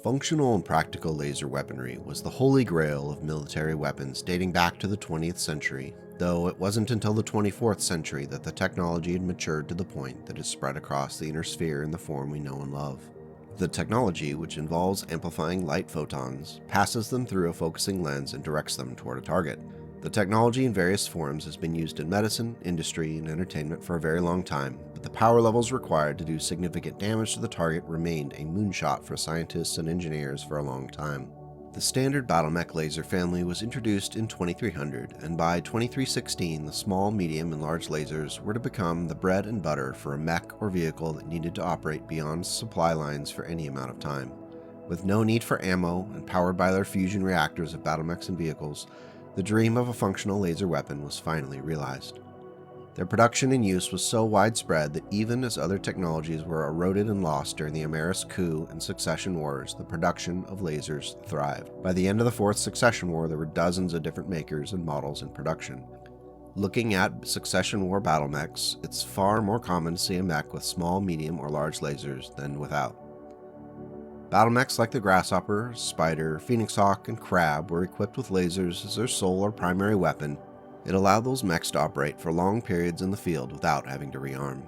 Functional and practical laser weaponry was the holy grail of military weapons dating back to the 20th century, though it wasn't until the 24th century that the technology had matured to the point that it spread across the inner sphere in the form we know and love. The technology, which involves amplifying light photons, passes them through a focusing lens and directs them toward a target. The technology in various forms has been used in medicine, industry, and entertainment for a very long time, but the power levels required to do significant damage to the target remained a moonshot for scientists and engineers for a long time. The standard Battletech laser family was introduced in 2300, and by 2316 the small, medium, and large lasers were to become the bread and butter for a mech or vehicle that needed to operate beyond supply lines for any amount of time. With no need for ammo and powered by their fusion reactors of battlemechs and vehicles, the dream of a functional laser weapon was finally realized. Their production and use was so widespread that even as other technologies were eroded and lost during the Ameris coup and Succession Wars, the production of lasers thrived. By the end of the Fourth Succession War, there were dozens of different makers and models in production. Looking at Succession War battlemechs, it's far more common to see a mech with small, medium, or large lasers than without. Battlemechs like the Grasshopper, Spider, Phoenix Hawk, and Crab were equipped with lasers as their sole or primary weapon. It allowed those mechs to operate for long periods in the field without having to rearm.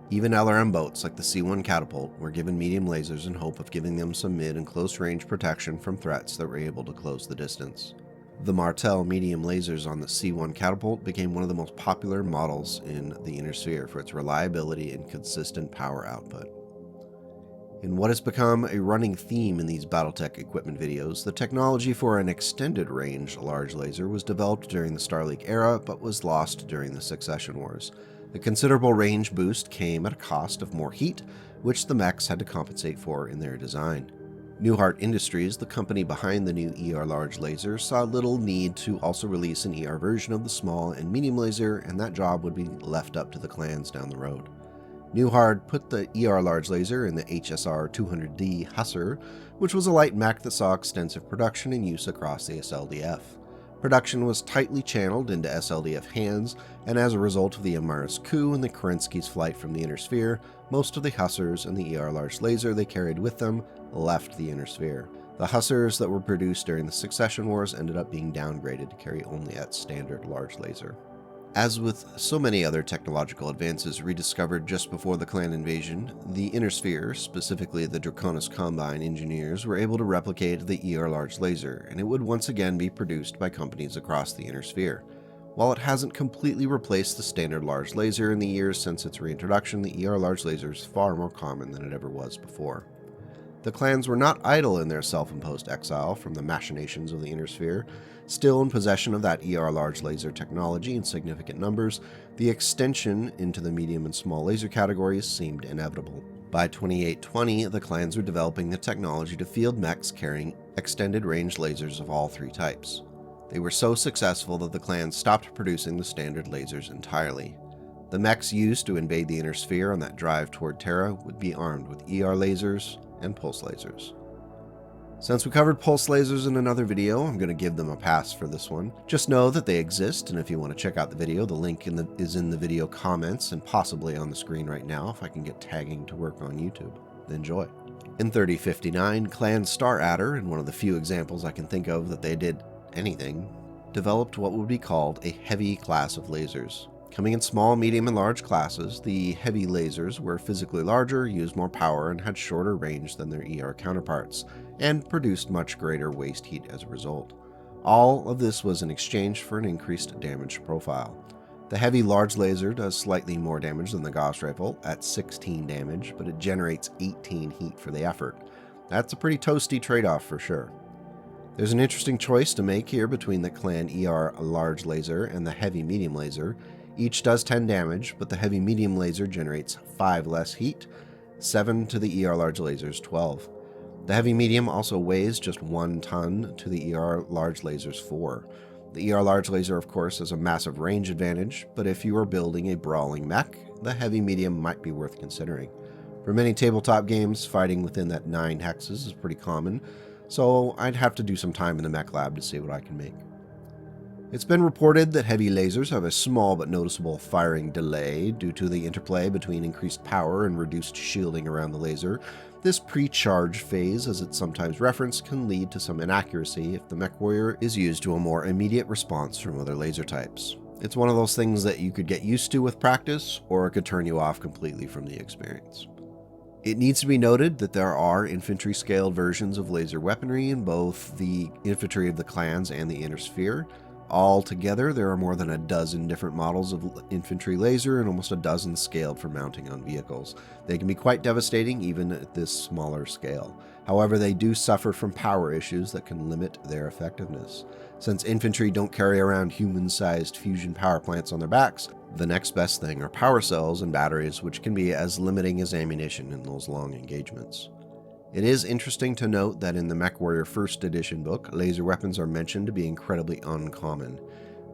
Even LRM boats like the C-1 Catapult were given medium lasers in hope of giving them some mid and close range protection from threats that were able to close the distance. The Martel medium lasers on the C-1 Catapult became one of the most popular models in the Inner Sphere for its reliability and consistent power output. In what has become a running theme in these Battletech equipment videos, the technology for an extended range large laser was developed during the Starleague era but was lost during the Succession Wars. The considerable range boost came at a cost of more heat, which the mechs had to compensate for in their design. Newhart Industries, the company behind the new ER large laser, saw little need to also release an ER version of the small and medium laser, and that job would be left up to the clans down the road. Newhart put the ER large laser in the HSR 200D Hussar, which was a light mech that saw extensive production and use across the SLDF. Production was tightly channeled into SLDF hands, and as a result of the Amaris coup and the Kerensky's flight from the Inner Sphere, most of the Hussars and the ER large laser they carried with them left the Inner Sphere. The Hussars that were produced during the Succession Wars ended up being downgraded to carry only at standard large laser. As with so many other technological advances rediscovered just before the clan invasion, the Inner Sphere, specifically the Draconis Combine engineers, were able to replicate the ER large laser, and it would once again be produced by companies across the Inner Sphere. While it hasn't completely replaced the standard large laser in the years since its reintroduction, the ER large laser is far more common than it ever was before. The clans were not idle in their self-imposed exile from the machinations of the Inner Sphere. Still in possession of that ER large laser technology in significant numbers, the extension into the medium and small laser categories seemed inevitable. By 2820, the clans were developing the technology to field mechs carrying extended range lasers of all three types. They were so successful that the clans stopped producing the standard lasers entirely. The mechs used to invade the Inner Sphere on that drive toward Terra would be armed with ER lasers and pulse lasers. Since we covered pulse lasers in another video, I'm going to give them a pass for this one. Just know that they exist, and if you want to check out the video, the link is in the video comments and possibly on the screen right now if I can get tagging to work on YouTube. Enjoy. In 3059, Clan Star Adder, in one of the few examples I can think of that they did anything, developed what would be called a heavy class of lasers. Coming in small, medium, and large classes, the heavy lasers were physically larger, used more power, and had shorter range than their ER counterparts, and produced much greater waste heat as a result. All of this was in exchange for an increased damage profile. The heavy large laser does slightly more damage than the Gauss rifle at 16 damage, but it generates 18 heat for the effort. That's a pretty toasty trade-off for sure. There's an interesting choice to make here between the Clan ER large laser and the heavy medium laser. Each does 10 damage, but the heavy medium laser generates 5 less heat, 7 to the ER large laser's 12. The heavy medium also weighs just 1 ton to the ER large laser's 4. The ER large laser, of course, has a massive range advantage, but if you are building a brawling mech, the heavy medium might be worth considering. For many tabletop games, fighting within that 9 hexes is pretty common, so I'd have to do some time in the mech lab to see what I can make. It's been reported that heavy lasers have a small but noticeable firing delay due to the interplay between increased power and reduced shielding around the laser. This pre-charge phase, as it's sometimes referenced, can lead to some inaccuracy if the Mechwarrior is used to a more immediate response from other laser types. It's one of those things that you could get used to with practice, or it could turn you off completely from the experience. It needs to be noted that there are infantry-scaled versions of laser weaponry in both the Infantry of the Clans and the Inner Sphere. Altogether, there are more than a dozen different models of infantry laser and almost a dozen scaled for mounting on vehicles. They can be quite devastating even at this smaller scale. However, they do suffer from power issues that can limit their effectiveness. Since infantry don't carry around human-sized fusion power plants on their backs, the next best thing are power cells and batteries, which can be as limiting as ammunition in those long engagements. It is interesting to note that in the Mechwarrior 1st edition book, laser weapons are mentioned to be incredibly uncommon.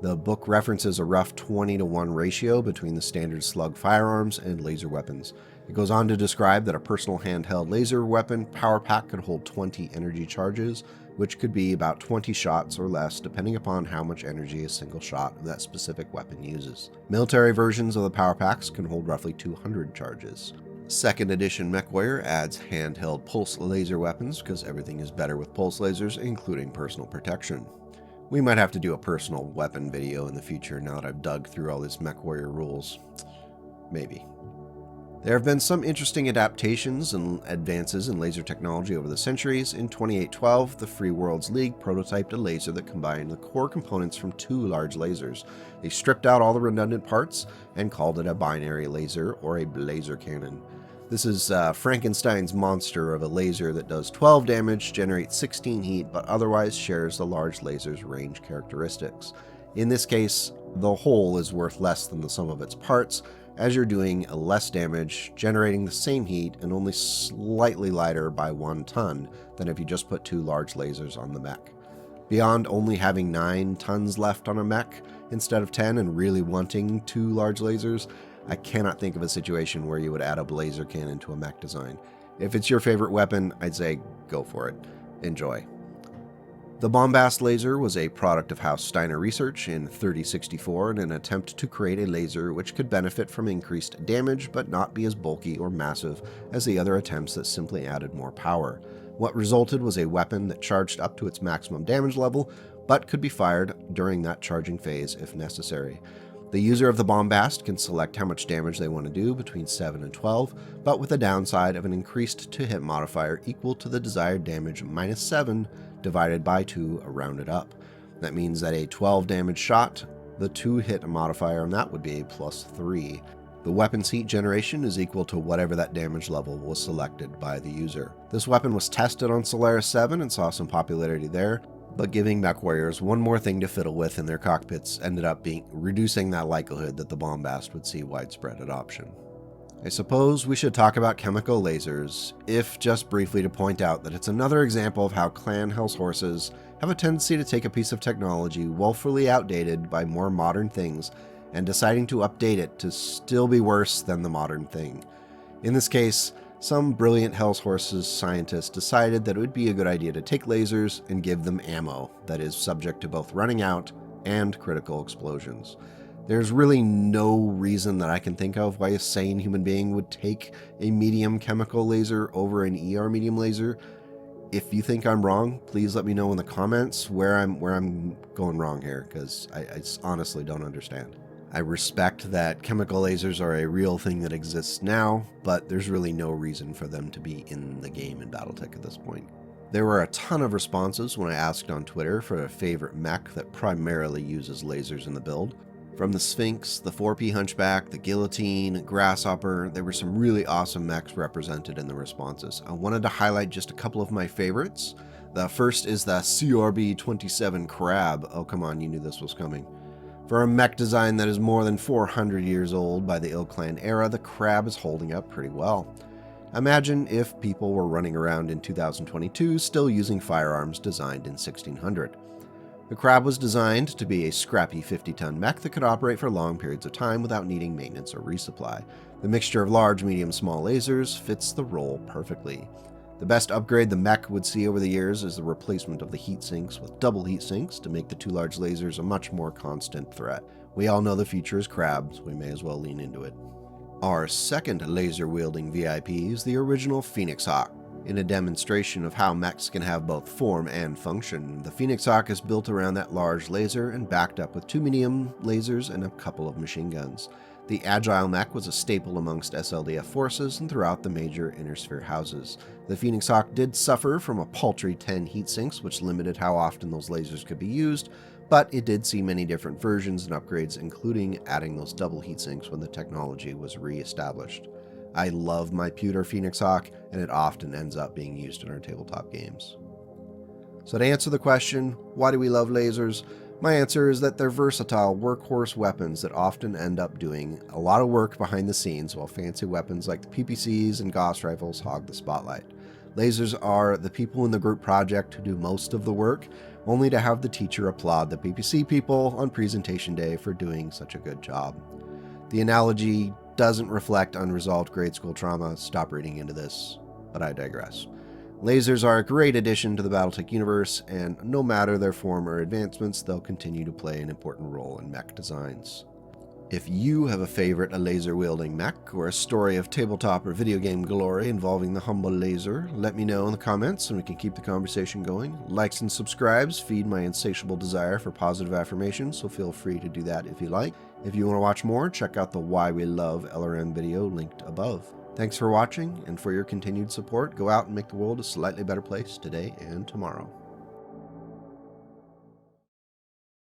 The book references a rough 20-to-1 ratio between the standard slug firearms and laser weapons. It goes on to describe that a personal handheld laser weapon power pack could hold 20 energy charges, which could be about 20 shots or less depending upon how much energy a single shot of that specific weapon uses. Military versions of the power packs can hold roughly 200 charges. 2nd edition Mechwarrior adds handheld pulse laser weapons because everything is better with pulse lasers, including personal protection. We might have to do a personal weapon video in the future now that I've dug through all these Mechwarrior rules. Maybe. There have been some interesting adaptations and advances in laser technology over the centuries. In 2812, the Free Worlds League prototyped a laser that combined the core components from 2 large lasers. They stripped out all the redundant parts and called it a binary laser or a blazer cannon. This is Frankenstein's monster of a laser that does 12 damage, generates 16 heat, but otherwise shares the large laser's range characteristics. In this case, the whole is worth less than the sum of its parts, as you're doing less damage, generating the same heat, and only slightly lighter by 1 ton than if you just put 2 large lasers on the mech. Beyond only having 9 tons left on a mech instead of 10 and really wanting 2 large lasers, I cannot think of a situation where you would add a blazer cannon to a mech design. If it's your favorite weapon, I'd say go for it. Enjoy. The Bombast laser was a product of House Steiner Research in 3064 in an attempt to create a laser which could benefit from increased damage but not be as bulky or massive as the other attempts that simply added more power. What resulted was a weapon that charged up to its maximum damage level but could be fired during that charging phase if necessary. The user of the Bombast can select how much damage they want to do between 7 and 12, but with the downside of an increased to-hit modifier equal to the desired damage minus 7 divided by 2 rounded up. That means that a 12 damage shot, the 2-hit modifier on that would be a plus 3. The weapon's heat generation is equal to whatever that damage level was selected by the user. This weapon was tested on Solaris 7 and saw some popularity there, but giving Mechwarriors one more thing to fiddle with in their cockpits ended up reducing that likelihood that the Bombast would see widespread adoption. I suppose we should talk about chemical lasers, if just briefly to point out that it's another example of how Clan Hell's Horses have a tendency to take a piece of technology woefully outdated by more modern things and deciding to update it to still be worse than the modern thing. In this case, some brilliant Hell's Horses scientists decided that it would be a good idea to take lasers and give them ammo that is subject to both running out and critical explosions. There's really no reason that I can think of why a sane human being would take a medium chemical laser over an ER medium laser. If you think I'm wrong, please let me know in the comments where I'm going wrong here, because I honestly don't understand. I respect that chemical lasers are a real thing that exists now, but there's really no reason for them to be in the game in Battletech at this point. There were a ton of responses when I asked on Twitter for a favorite mech that primarily uses lasers in the build. From the Sphinx, the 4P Hunchback, the Guillotine, Grasshopper, there were some really awesome mechs represented in the responses. I wanted to highlight just a couple of my favorites. The first is the CRB-27 Crab. Oh, come on, you knew this was coming. For a mech design that is more than 400 years old by the Ill-Clan era, the Crab is holding up pretty well. Imagine if people were running around in 2022 still using firearms designed in 1600. The Crab was designed to be a scrappy 50-ton mech that could operate for long periods of time without needing maintenance or resupply. The mixture of large, medium, small lasers fits the role perfectly. The best upgrade the mech would see over the years is the replacement of the heat sinks with double heat sinks to make the two large lasers a much more constant threat. We all know the future is crabs, we may as well lean into it. Our second laser-wielding VIP is the original Phoenix Hawk. In a demonstration of how mechs can have both form and function, the Phoenix Hawk is built around that large laser and backed up with 2 medium lasers and a couple of machine guns. The agile mech was a staple amongst SLDF forces and throughout the major inner sphere houses. The Phoenix Hawk did suffer from a paltry 10 heat sinks, which limited how often those lasers could be used, but it did see many different versions and upgrades, including adding those double heat sinks when the technology was re-established. I love my pewter Phoenix Hawk, and it often ends up being used in our tabletop games. So to answer the question, why do we love lasers? My answer is that they're versatile workhorse weapons that often end up doing a lot of work behind the scenes, while fancy weapons like the PPCs and Gauss rifles hog the spotlight. Lasers are the people in the group project who do most of the work, only to have the teacher applaud the PPC people on presentation day for doing such a good job. The analogy doesn't reflect unresolved grade school trauma, stop reading into this, but I digress. Lasers are a great addition to the Battletech universe, and no matter their form or advancements, they'll continue to play an important role in mech designs. If you have a favorite laser-wielding mech, or a story of tabletop or video game glory involving the humble laser, let me know in the comments and we can keep the conversation going. Likes and subscribes feed my insatiable desire for positive affirmation, so feel free to do that if you like. If you want to watch more, check out the Why We Love LRM video linked above. Thanks for watching, and for your continued support. Go out and make the world a slightly better place today and tomorrow.